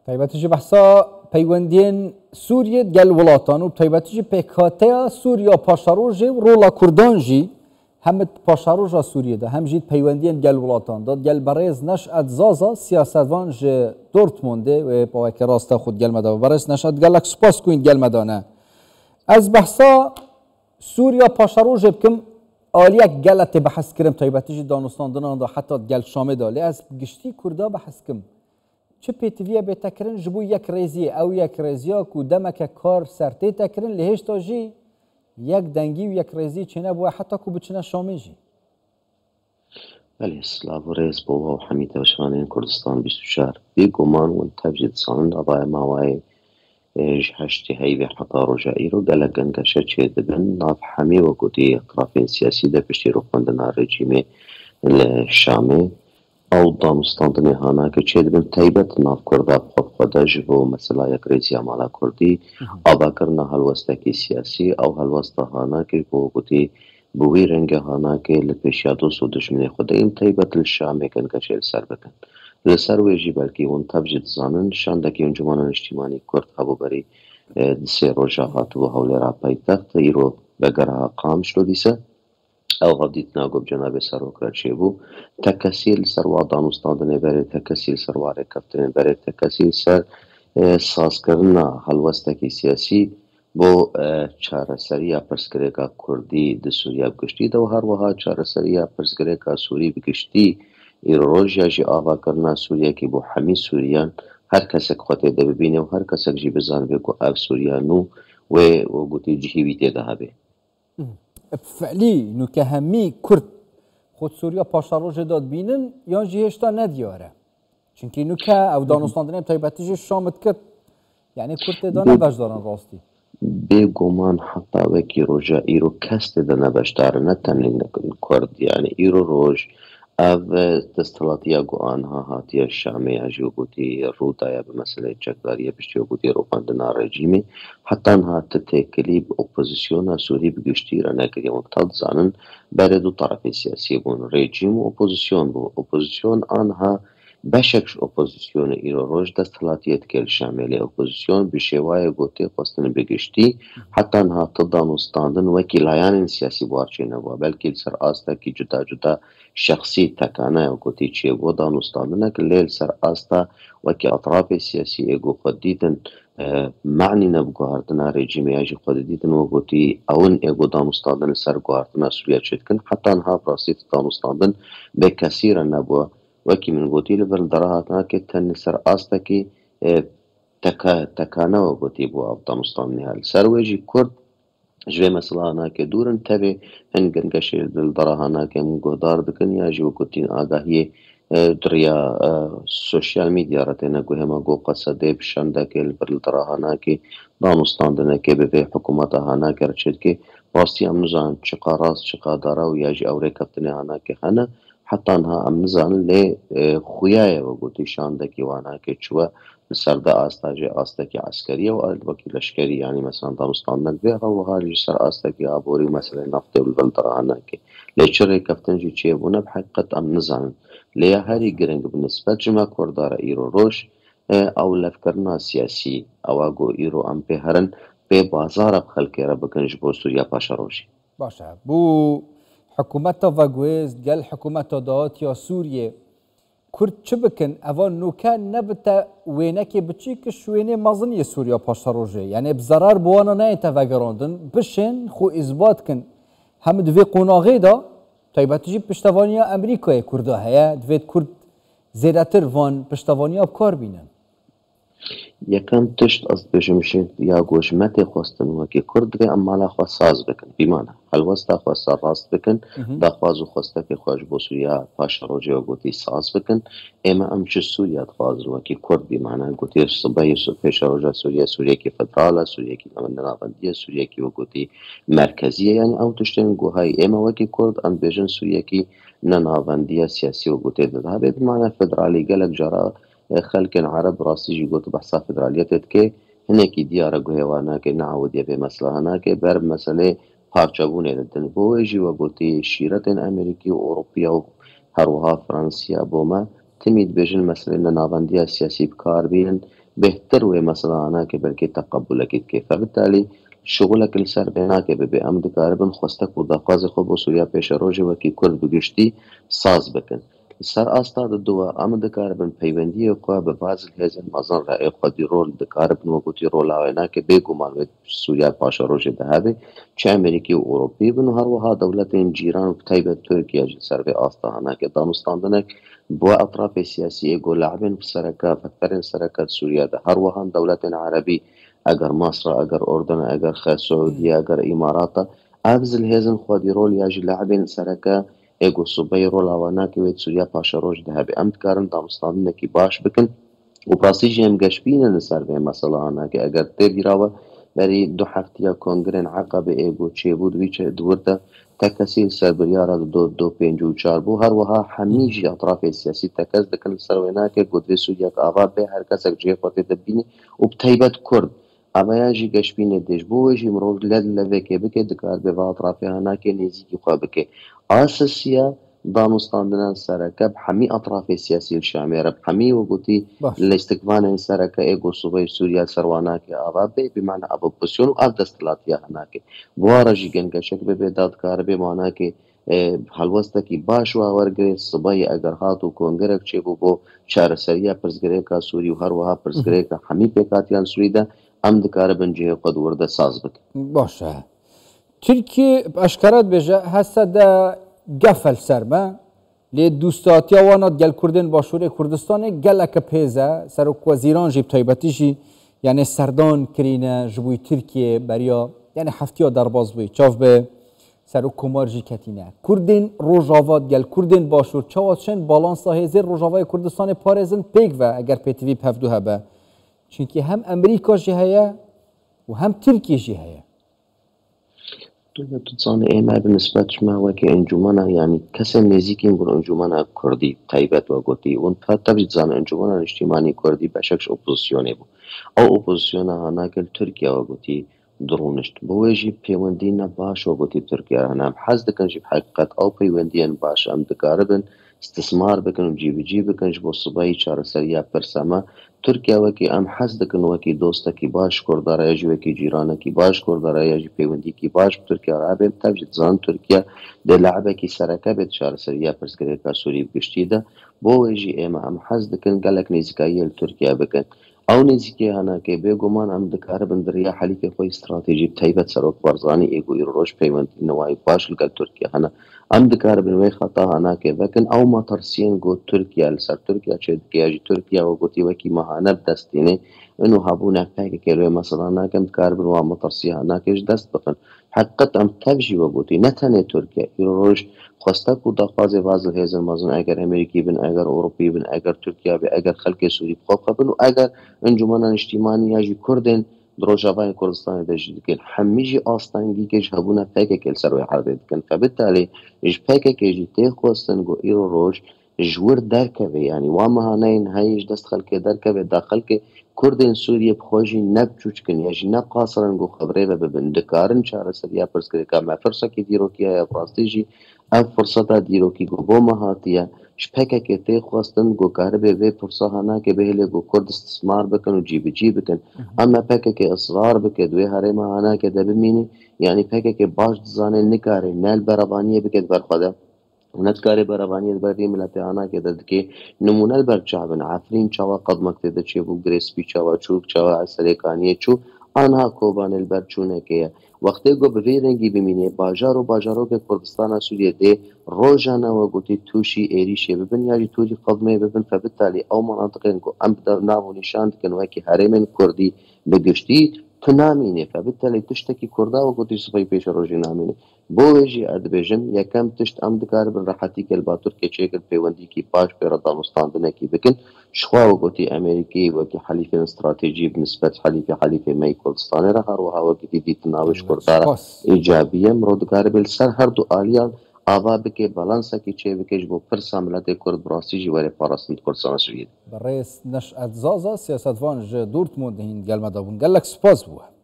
تایبەتیژی بەحسا پەیوەندیên Sûriyê gel welatan û taybetî pêkhatiya Sûriya paşarojê û rola Kurdan jî hem paşaroja Sûriyê de hem jî peywendiyên gel welatan da gel berêz Neşet Zaza siyasetvan ji Dortmundê wê bawekî rasta xwe gelme da berêz Neşet gelek spas ku gelme ne. Ez behsa Sûriya paşarojê bikim aliyek gelek tê behs kirim taybetî jî danûstandinan da heta gel Şamê da lê ez giştî Kurda behs kim. Çi pêtiviya bêtekirin ji bo yek rêziyê ew yek rêziya ku demeke kar ser tê tekirin lê hêşta jî yek dengî û yek rêzî çêne bûye heta ku biçine Şamê jî. Belê silav û rêz bo we û hemî tevşanên Kurdistan 24 bêguman hûn tev jî dizanin avaya mawayê ji heştê heyvê heta roja îro gelek gengeşe çê dibin nav hemî wekutî etrafên siyasî de piştî rûxandina rejîmê li Şamê ew danûstandinê hanake çê dibin taybet nav Kurda xwe de ji bo mesela yek rêziya mala Kurdî avakirina helwestekî siyasî ew helwesta hanakê ku wekutî bi wî rengê hanakê li pêşiya dost û dijminê xwe de yên taybet li Şamê gengeşê li ser bikin. Li ser wê jî belkî hûn tev jî dizanin şandekî Encûmena Niştîmanî Kurd hebûberî di sê roja hatibû hewlêra paytext îro vegerha Qam şilo dîse ew hevdîtina gov cenabê Serokre çêbû tekesî li ser wa danûstandinê berê tekesî li ser wa rêkeftinê berê tekesî li ser sazkirina helwestekî siyasî bo çareseriya pirsgirêka Kurdî di Sûriya bigiştî de û her wiha çareseriya pirsgirêka Sûrî bigiştî îro roja jî avakirina Sûriyekî bo hemî Sûriyan her kesek xwe tê de bibîne û her kesek jî bizanibe ku ev Sûriya nû wê gotî cihî wî tê de hebe. Fe'lî nûke hemî Kurd xwe Sûriya paşarojê da dibînin yan jî hêşta nediyare. Çünkî nûke ew danûstandinê taybetî jî Şam dikir yani Kurd tê de ne beşdarin rastî. Bêguman heta wekî roja îro kes tê de ne beşdarin ne tenê Kurd yani îro roj ev desthelatiya ku aniha hatiye Şamê ya jî gotî rûdaya bi meseleyê çekdariyê piştî gotî rûxandina rejîmê heta niha ti têkilî opozisyona Sûrî bi giştî re nekiriye wan ta dizanin berê du tarafên siyasî bûn rejîm û opozisyon bû opozisyon aniha beşek ji opozisyonê îro roj desthilatiyê dike li Şamê lê opozisyon bi şêwayê gotê xwestin bi giştî heta niha ti danûstandin wekî layanên siyasî buarçê nebûye belkî li ser astekî cuda cuda şexsî tekane gotî çêbû danûstandinek lê li ser asta wekî etrafê siyasî êgo xwe dîtin meعنî ne bi guhardina rejîmê ya jî xwe didîtin we gotî ewin êgo danûstandin li ser guhardina Sûriya çê dikin heta niha bi rastî danûstandin bêkesî re nebûye wekî min gotî li vir dera hatinakê tenê ser astekî tekane we gotî bû ev danûstandinê li ser wê jî Kurd ji vê mesela hanakê dûr in tevê hin gengeşê li dera hanakê min guhdar dikin ya jî gotîn agahiyê diriya sosyal medya re têne guhêma got qesedê bi şandekê li vir li dera hanakê danûstandinekê bi vê hikûmeta hanakê re çê dike rastî em nizanin çiqa rast çiqa dara û ya jî ew rêkeftinê hanakê hene heta niha em nizanin lê xuyayê we gotî şandekî wanakê çûye li ser de asta jê astekî eskerî û wekî leşkerî yanî mesela danûstandinek vê wiha jî ser astekî aborî meseleyê naftê li vir dera hanakê lê çi rêkeftin jî çêbûne bi heqîqet em nizanin lê ya herî giring bi nisbet ji me Kurda re îro roj ew levkirina siyasî ewa got îro em pê herin pê bazarek xelkê re bikin ji bo Sûriya paşarojê. Baş e bû hikûmeta vegwêz gel hikûmeta dahatiya Sûriyê Kurd çi bikin eva nûke nebite wênekê biçîk ji wênê meziniyê Sûriya paşarojê yani bi zerar bi wan nayê te vegerandin bişên xwe îzbat kin hem di vê qonaxê da taybetî jî piştevaniya Amerîkayê Kurda heye divêt Kurd zêdetir van piştevaniya bi kar bînin. Yekem tişt ez dibêjim jî ya goş me tê xwestin wekî Kurd divê em mala xwe saz bikin bîmane helwesta xwe serrast bikin daxwaz û xwestekê xwe ji bo Sûriya paşarojê we gotî saz bikin ême em ji Sûriya dixwazin wekî Kurd bîmane gotî sibehê pêşeroja Sûriya Sûriyekî federal e Sûriyekî navendî Sûriyekî we gotî merkezî ye yani ew tiştên guhayî ême wekî Kurd em dibêjin Sûriyekî ne navendiya siyasî we gotê de hebe bîmane federalî gelek jara خلکن عرب راستی جی گوت بحثا فدرالیت که هنکی دیاره گوه واناکه نعودیه به مثلا هناکه بر مسئله پارچابونه دن بوه جی و گوتی شیرتن امریکی و اوروپیا و هروها فرانسیا بوما تمید بجن مسئله ناوندی سیاسی بکار بین بهتر و مثلا أنا كبركي تقبلك كيف فبالتالي شغلك السر بيناك بأم دكاربن خواستك و داخواز خوب و سوريا پیش روژه وكي كرد بگشتي ساز بكن سر استاد الدوا ام دكاربن پیوندی خو به بعض الهزن مازن رأي خودی رول دكاربن و گوتی رول آوینا که بگمان و سوريا پاشا روژه دهبه چه امریکی و اوروپی بن هر وها دولتين جيران و تایبه ترکیه جل سر به آستانا که دانستاندنك بو اطراف سياسية يقول لاعبين في سركة فكرين سركة سوريا ده هر وهان دولة عربي اگر مصر اگر اردن اگر سعودية اگر امارات ابزل هزن خودی رول ياجي لاعبين سركة ايگو صبي رول اوانا که ويت سوريا پاشا روش ده به امت کارن دامستان کی باش بکن و براسي جيم گشبين نسر به مثلا انا که اگر تبي راوه بري دو هفتيا كونگرين عقب ايگو چه بود ويچه دورده تكسيل سربريارا دو پنجو چار بو هر وها هميجي اطراف السياسي تكز دكن سرويناك قدري سوريا آباد به هر کسك جي خاطر دبيني وبتيبت كرد اما يجي گشبين ديش بو يجي مروج لد لوكي بك دكار به اطراف هناك نزيكي خوابك اساسيا دانستاندنا سركب حمي اطراف السياسي الشامية حمي وقتي الاستقبال سركه ايجو صوبي سوريا سرواناك آباد به بمعنى ابو بوسيون و دستلاتيا هناك بوارجي گنگشك به دادکار به معنی که هلوسته کی باش و ورگری صبای اگر هاتو کنگرک چه بو چارسریا پرزگری کا سوری و هر وها پرزگری کا همی پیکاتیان سوری ده ام دکار بنجه قد ورده ساز بک باشه ترکیه اشکرات بجه هسته ده گفل سرمه لی دوستاتی وانات گل کردن باشور کردستان گل اک پیزه سرک وزیران جیب تایبتی جی یعنی سردان کرینه جبوی ترکیه بریا یعنی هفتیا درباز بوی چاف به سرو کمار جی کتینه کردین روجاوات گل کردین باشور چاواتشن بالانس هزار روجاوای کردستان پارزن پیگ و اگر پیتوی پفدو هبه چونکه هم امریکا جی هیا و هم ترکیه جی هیا تصان ایمه بالنسبة ما وكي انجمانا يعني كسر نزيكي نقول انجمانا كردي تايبت وقوتي ونفتبج زان انجمانا اجتماعي كردي بشكش اوبوزيوني بو او اوبوزيونا هناك تركيا وقوتي درونشت بوجي بيوندينا باش وقوتي تركيا هنام حز دكن جيب حقيقت او بيوندين باش ام دكاربن استثمار بكن وجيب بكن جبو صباي چار سريا برسما تركيا وكي ام حز دكن وكي دوستا کی باش کرداره یجی وكي جيرانا کی باش کرداره یجی پیوندی کی باش تركيا رابم تبجد زان تركيا ده لعبه کی سرکه بيت چار سريا برسگره کا سوري بگشتی ده بوجي اما ام حز دكن گلک نزکایی تركيا بكن او نزیکی هنه که بگمان ام دکار بندریا حلیف خوی استراتیجی تایبت سروک برزانی ایگو ایروش پیوند نوای باش لگل ترکیه هنه ام دکار بنوی خطا هنه که بکن او ما ترسین گو ترکیه لسر ترکیه چه دکیه ترکیه و گوتی وکی مهانه بدستینه انو هابونه پاکی کلوی مثلا ناکم دکار بنوا مترسیه هنه کهش دست بکن حقیقت ام تبجی و گوتی نتنه ترکیه ایروش خواستک و دخواز واضح هزن مازن اگر امریکی بن اگر اوروپی بن اگر ترکیه بن اگر خلق سوری بخواه بن و اگر انجمن اجتماعی یاجی کردن دروجاوای کردستان داشت که همیشه آستانگی که جهبونه فکر کل سروی حرده کن فبالتالي اج فکر که جیته خواستن گو ایرو روش جور درکه یعنی وامهانین هایش دست خلق درکه داخل که کردن سوریه بخواجی نب چوچ کن یاجی نب قاصرن گو خبره و ببندکارن چاره سریا پرسکری که ما فرصه که دیرو کیا یا براستیجی اب فرصتا دیرو کی گو بو مهاتیه شپکه که تی خواستن گو کار به فرصه هنه که بهله گو کرد استثمار بکن و جی بکن اما پکه که اصرار بکه دوی هرم هنه که ده بمینی یعنی پکه که باش زانه نکاره نل برابانیه بکد برخوده ونتكاري برابانية بري ملت آنا که داد که نمونه البر چاون عفرین چاوا قد مکتده چه بو گریسپی چاوا چوک چاوا سریکانیه چو آنها کوبان البر چونه که وقتی گو به رنگی ببینه باجارو که کردستان سوریه ده روزانه و گوتی توشی ایریشه ببین یا توری قدمه ببین فبالتالي او مناطق گو ام بدر ناو نشاند کنوه که هرمن کردی بگشتی تنامینه فبالتالي تشتكي كردا وقتی صفای پیش روزی نامینه بوجي ادبجن يكم تشت ام دكار بن راحتي كل باتور كيشيكل بيوندي كي باش بيردا مستاندنا كي بكن شخوا وقتي امريكي وكي حليف استراتيجي بالنسبه حليف ماي كردستان راه وها وقتي دي تناوش كردارا ايجابيه مرود دكار بالسر هر دو اليان آوا بكي بالانسا كي تشي بكيش بو فرصه ملت كرد براسي جي وري باراسنت كردستان سويد برئيس نشأة زازا سياسات فانج دورتموند هين قال ما دابون قال لك سباس بوه